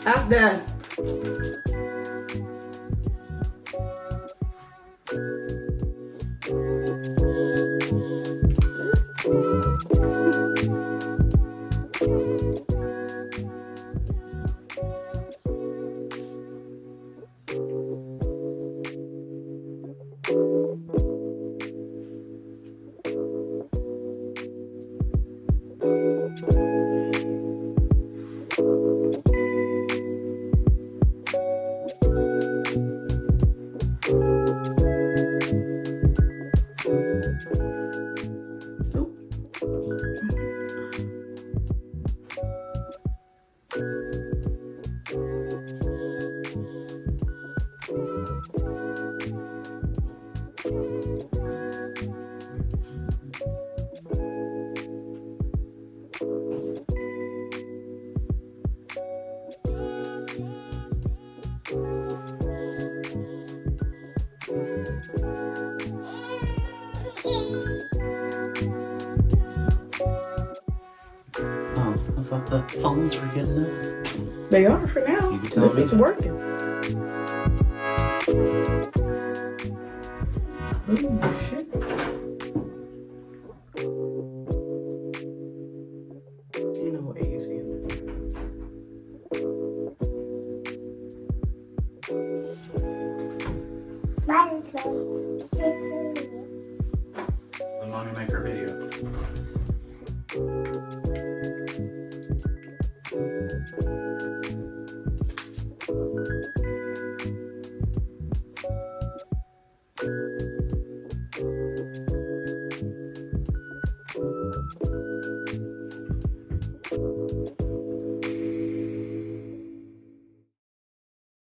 Ask Dad. Oh, I thought the phones were good enough. They are for now. You can tell This me is that. working. Oh, shit. You know what you see. Let mommy make her video.